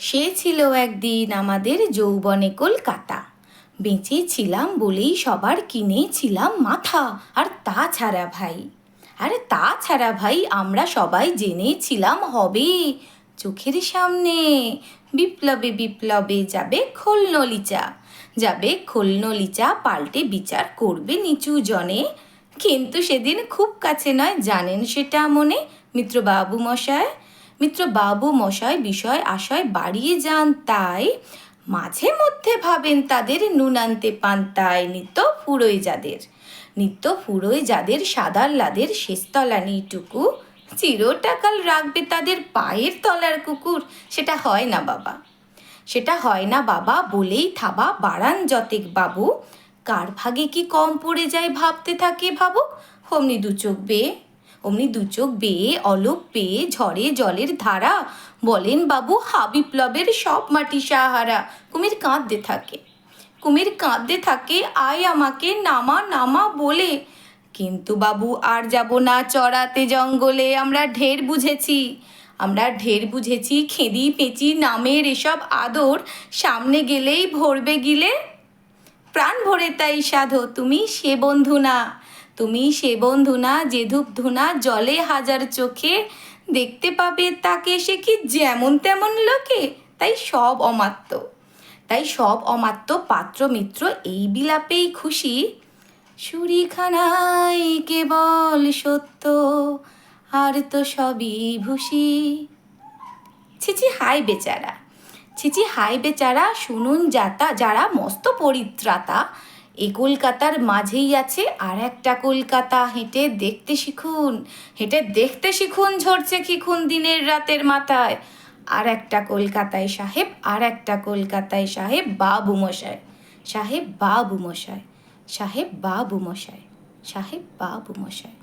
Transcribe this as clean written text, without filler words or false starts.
সে ছিল একদিন আমাদের যৌবনে কলকাতা। বেঁচে ছিলাম বলেই সবার কিনেছিলাম মাথা। আর তাছাড়া ভাই আমরা সবাই জেনেছিলাম হবে চোখের সামনে বিপ্লবে বিপ্লবে যাবে খোলনলিচা পাল্টে বিচার করবে নিচু জনে। কিন্তু সেদিন খুব কাছে নয়, জানেন সেটা মনে। মিত্রবাবু মশাই বিষয় আশয় বাড়িয়ে যান, তাই মাঝে মধ্যে ভাবেন তাদের নুন আনতে পান্তায়। নিত্য ফুরোয় যাদের সাদার লাদের শেষতলা নেইটুকু, চিরটাকাল রাখবে তাদের পায়ের তলার কুকুর। সেটা হয় না বাবা বলেই থাবা বাড়ান যতেক বাবু। কার ভাগে কি কম পড়ে যায় ভাবতে থাকে ভাবুক। অমনি দু চোখ বেয়ে অলোক পেয়ে ঝরে জলের ধারা। বলেন বাবু বিপ্লবের সব মাটি সাহারা। কুমির কাঁদতে থাকে আয় আমাকে নামা নামা বলে। কিন্তু বাবু আর যাব না চড়াতে জঙ্গলে। আমরা ঢের বুঝেছি খেদি পেঁচি নামের এসব আদর সামনে গেলেই ভরবে গিলে। প্রাণ ভরে তাই সাধো তুমি সে বন্ধু না যে ধূপ ধুনা জলে হাজার চোখে। দেখতে পাবে তাকে সে কি যেমন তেমন লোকে। তাই সব অমাত্য পাত্র মিত্র এই বিলাপেই খুশি। সুরিখানাই কেবল সত্য আর তো সবই ভুসি। ছিছি হাই বেচারা শুনুন যারা মস্ত পরিত্রাতা। এ কলকাতার মাঝেই আছে আর একটা কলকাতা। হেঁটে দেখতে শিখুন ঝরছে খিখুন দিনের রাতের মাথায়। আর একটা কলকাতায় সাহেব বাবু মশাই।